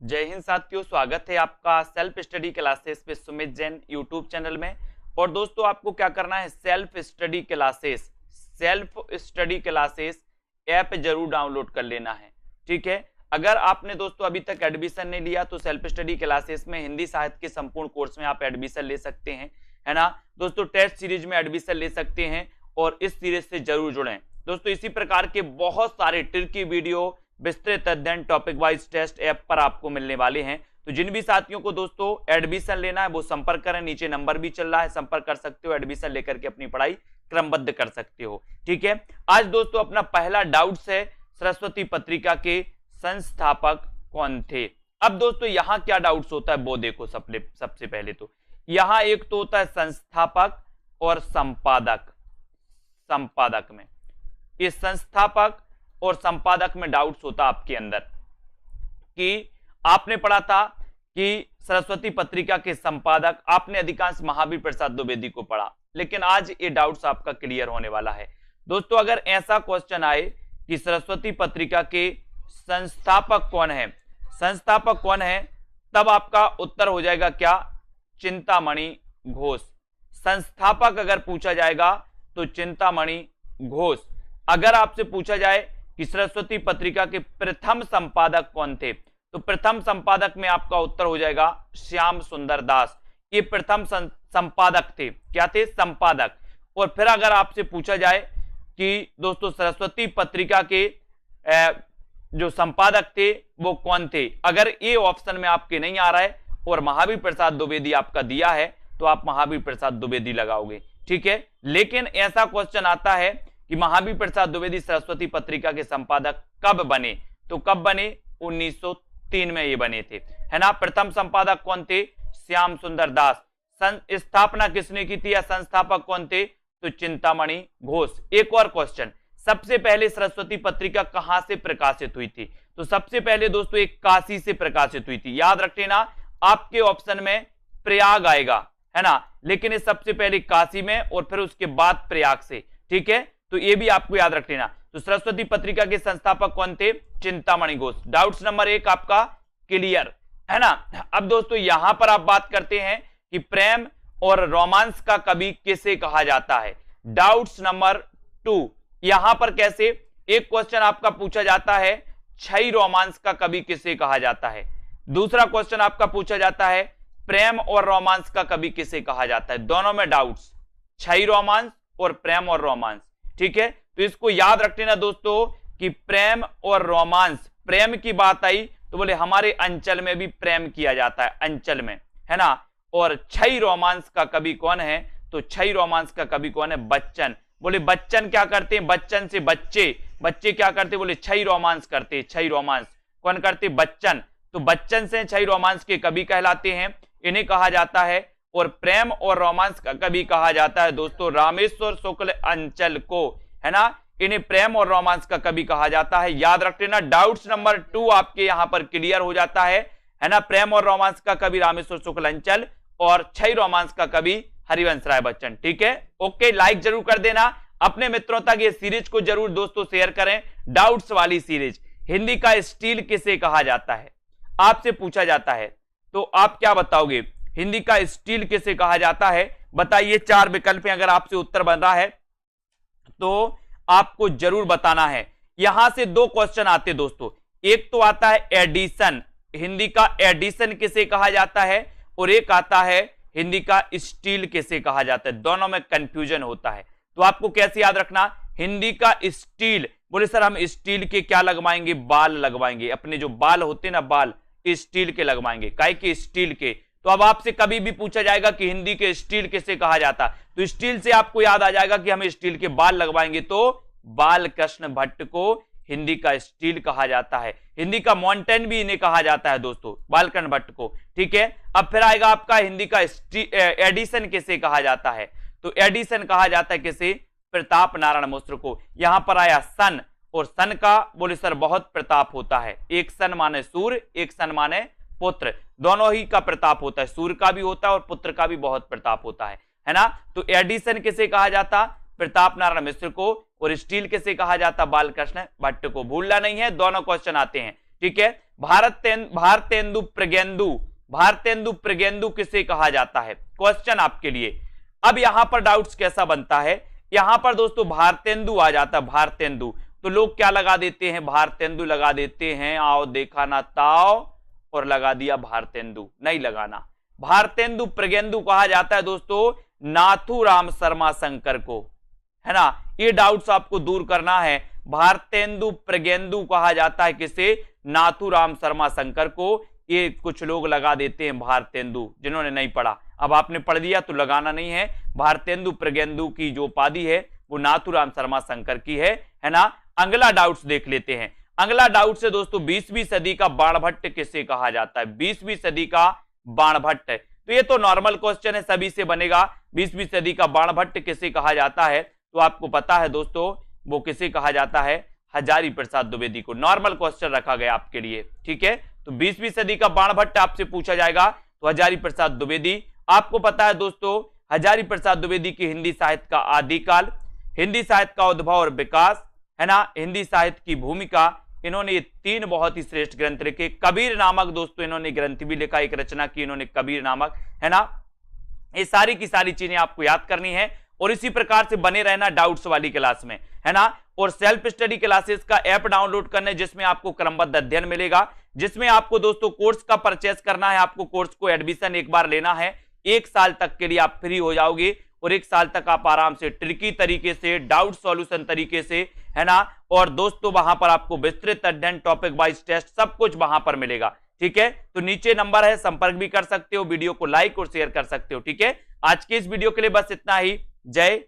जय हिंद साथियों, स्वागत है आपका सेल्फ स्टडी क्लासेस पे सुमित जैन यूट्यूब चैनल में। और दोस्तों आपको क्या करना है, सेल्फ स्टडी क्लासेस ऐप जरूर डाउनलोड कर लेना है। ठीक है, अगर आपने दोस्तों अभी तक एडमिशन नहीं लिया तो सेल्फ स्टडी क्लासेस में हिंदी साहित्य के संपूर्ण कोर्स में आप एडमिशन ले सकते हैं, है ना दोस्तों। टेस्ट सीरीज में एडमिशन ले सकते हैं और इस सीरीज से जरूर जुड़ें दोस्तों। इसी प्रकार के बहुत सारे ट्रिकी वीडियो, विस्तृत अध्ययन, टॉपिक वाइज टेस्ट ऐप पर आपको मिलने वाले हैं। तो जिन भी साथियों को दोस्तों एडमिशन लेना है वो संपर्क करें, नीचे नंबर भी चल रहा है, संपर्क कर सकते हो, एडमिशन लेकर के अपनी पढ़ाई क्रमबद्ध कर सकते हो। ठीक है, आज दोस्तों अपना पहला डाउट्स है, सरस्वती पत्रिका के संस्थापक कौन थे। अब दोस्तों यहां क्या डाउट्स होता है वो देखो। सबसे पहले तो यहां एक तो होता है संस्थापक और संपादक। संपादक में ये संस्थापक और संपादक में डाउट्स होता आपके अंदर कि आपने पढ़ा था कि सरस्वती पत्रिका के संपादक आपने अधिकांश महावीर प्रसाद द्विवेदी को पढ़ा, लेकिन आज ये डाउट्स आपका क्लियर होने वाला है दोस्तों। अगर ऐसा क्वेश्चन आए कि सरस्वती पत्रिका के संस्थापक कौन है, संस्थापक कौन है, तब आपका उत्तर हो जाएगा क्या, चिंतामणि घोष। संस्थापक अगर पूछा जाएगा तो चिंतामणि घोष। अगर आपसे पूछा जाए कि सरस्वती पत्रिका के प्रथम संपादक कौन थे, तो प्रथम संपादक में आपका उत्तर हो जाएगा श्याम सुंदर दास। ये प्रथम संपादक थे। क्या थे? संपादक। और फिर अगर आपसे पूछा जाए कि दोस्तों सरस्वती पत्रिका के जो संपादक थे वो कौन थे, अगर ये ऑप्शन में आपके नहीं आ रहा है और महावीर प्रसाद द्विवेदी आपका दिया है तो आप महावीर प्रसाद द्विवेदी लगाओगे। ठीक है, लेकिन ऐसा क्वेश्चन आता है कि महावीर प्रसाद द्विवेदी सरस्वती पत्रिका के संपादक कब बने, तो कब बने, 1903 में ये बने थे, है ना। प्रथम संपादक कौन थे, श्याम सुंदर दास। स्थापना किसने की थी या संस्थापक कौन थे, तो चिंतामणि घोष। एक और क्वेश्चन, सबसे पहले सरस्वती पत्रिका कहां से प्रकाशित हुई थी, तो सबसे पहले दोस्तों एक काशी से प्रकाशित हुई थी। याद रख लेना, आपके ऑप्शन में प्रयाग आएगा, है ना, लेकिन ये सबसे पहले काशी में और फिर उसके बाद प्रयाग से। ठीक है, तो ये भी आपको याद रख लेना। तो सरस्वती पत्रिका के संस्थापक कौन थे, चिंतामणि घोष। डाउट्स नंबर 1 आपका क्लियर, है ना। अब दोस्तों यहां पर आप बात करते हैं कि प्रेम और रोमांस का कवि किसे कहा जाता है। डाउट्स नंबर 2, यहां पर कैसे, एक क्वेश्चन आपका पूछा जाता है छई रोमांस का कवि किसे कहा जाता है। दूसरा क्वेश्चन आपका पूछा जाता है प्रेम और रोमांस का कवि किसे कहा जाता है। दोनों में डाउट्स, छई रोमांस और प्रेम और रोमांस। ठीक है, तो इसको याद रख लेना दोस्तों कि प्रेम और रोमांस, प्रेम की बात आई तो बोले हमारे अंचल में भी प्रेम किया जाता है, अंचल में, है ना। और छई रोमांस का कवि कौन है, तो छई रोमांस का कवि कौन है, बच्चन। बोले बच्चन क्या करते हैं, बच्चन से बच्चे क्या करते, बोले छई रोमांस करते। छई रोमांस कौन करते, बच्चन। तो बच्चन से छई रोमांस के कवि कहलाते हैं, इन्हें कहा जाता है। और प्रेम और रोमांस का कवि कहा जाता है दोस्तों रामेश्वर शुक्ल अंचल को, है ना। इन्हें प्रेम और रोमांस का कवि कहा जाता है। याद रख लेना, डाउट्स नंबर 2 आपके यहां पर क्लियर हो जाता है ना। प्रेम और रोमांस का कवि रामेश्वर शुक्ल अंचल और छई रोमांस का कवि हरिवंश राय बच्चन। ठीक है, ओके, लाइक जरूर कर देना, अपने मित्रों तक ये सीरीज को जरूर दोस्तों शेयर करें। डाउट्स वाली सीरीज, हिंदी का स्टील किसे कहा जाता है, आपसे पूछा जाता है, तो आप क्या बताओगे, हिंदी का स्टील किसे कहा जाता है, बताइए। 4 विकल्प हैं, अगर आपसे उत्तर बन रहा है तो आपको जरूर बताना है। यहां से 2 क्वेश्चन आते दोस्तों, एक तो आता है एडिशन, हिंदी का एडिशन किसे कहा जाता है, और एक आता है हिंदी का स्टील किसे कहा जाता है। दोनों में कंफ्यूजन होता है, तो आपको कैसे याद रखना, हिंदी का स्टील, बोले सर हम स्टील के क्या लगवाएंगे, बाल लगवाएंगे, अपने जो बाल होते ना बाल स्टील के लगवाएंगे, काहे के, स्टील के। तो अब आपसे कभी भी पूछा जाएगा कि हिंदी के स्टील किसे कहा जाता, तो स्टील से आपको याद आ जाएगा कि हम स्टील के बाल लगवाएंगे, तो बालकृष्ण भट्ट को हिंदी का स्टील कहा जाता है। हिंदी का माउंटेन भी इन्हें कहा जाता है दोस्तों, बालकृष्ण भट्ट को। ठीक है, अब फिर आएगा आपका हिंदी का एडिशन किसे कहा जाता है, तो एडिशन कहा जाता है किसे, प्रताप नारायण मिश्र को। यहां पर आया सन, और सन का बोले सर बहुत प्रताप होता है, एक सन माने सूर्य, एक सन माने पुत्र, दोनों ही का प्रताप होता है, सूर्य का भी होता है और पुत्र का भी बहुत प्रताप होता है ना। तो एडिशन किसे कहा जाता, प्रताप नारायण मिश्र को, और स्टील किसे कहा जाता, बालकृष्ण भट्ट को। भूलना नहीं है, दोनों क्वेश्चन आते हैं। ठीक है। भारतेंदु प्रगेंदु किसे कहा जाता है? क्वेश्चन आपके लिए। अब यहां पर डाउट्स कैसा बनता है, यहां पर दोस्तों भारतेंदु आ जाता है, भारतेंदु, तो लोग क्या लगा देते हैं? भारतेंदु लगा देते हैं, आओ देखा ना ताओ, और लगा दिया भारतेंदु। नहीं लगाना। भारतेंदु प्रगेंदु कहा जाता है दोस्तों नाथूराम शर्मा शंकर को, है ना। ये डाउट्स आपको दूर करना है। भारतेंदु प्रगेंदु कहा जाता है किसे? नाथूराम शर्मा शंकर को। ये कुछ लोग लगा देते हैं भारतेंदु, जिन्होंने नहीं पढ़ा। अब आपने पढ़ लिया तो लगाना नहीं है। भारतेंदु प्रगेंदु की जो उपाधि है वो नाथूराम शर्मा शंकर की है ना। अगला डाउट्स देख लेते हैं। अगला डाउट है दोस्तों 20वीं सदी का बाणभट्ट किसे कहा जाता है? 20वीं सदी का बाणभट्ट। तो ये तो नॉर्मल क्वेश्चन है, सभी से बनेगा। 20वीं सदी का बाणभट्ट किसे कहा जाता है? तो आपको पता है दोस्तों वो किसे कहा जाता है? हजारी प्रसाद द्विवेदी को। नॉर्मल क्वेश्चन रखा गया आपके लिए, ठीक है। तो 20वीं सदी का बाणभट्ट आपसे पूछा जाएगा तो हजारी प्रसाद द्विवेदी। आपको पता है दोस्तों हजारी प्रसाद द्विवेदी की हिंदी साहित्य का आदिकाल, हिंदी साहित्य का उद्भव और विकास, है ना, हिंदी साहित्य की भूमिका, इन्होंने ये 3 बहुत ही श्रेष्ठ ग्रंथ लिखे। कबीर नामक दोस्तों इन्होंने ग्रंथ भी लिखा, एक रचना की इन्होंने कबीर नामक, है ना। ये सारी की सारी चीजें आपको याद करनी है और इसी प्रकार से बने रहना डाउट्स वाली क्लास में, है ना। और सेल्फ स्टडी क्लासेस का ऐप डाउनलोड करना है जिसमें आपको क्रमबद्ध अध्ययन मिलेगा, जिसमें आपको दोस्तों कोर्स का परचेस करना है, आपको कोर्स को एडमिशन एक बार लेना है। 1 साल तक के लिए आप फ्री हो जाओगे और 1 साल तक आप आराम से ट्रिकी तरीके से, डाउट सॉल्यूशन तरीके से, है ना। और दोस्तों वहां पर आपको विस्तृत अध्ययन, टॉपिक वाइज टेस्ट, सब कुछ वहां पर मिलेगा, ठीक है। तो नीचे नंबर है, संपर्क भी कर सकते हो, वीडियो को लाइक और शेयर कर सकते हो, ठीक है। आज के इस वीडियो के लिए बस इतना ही। जय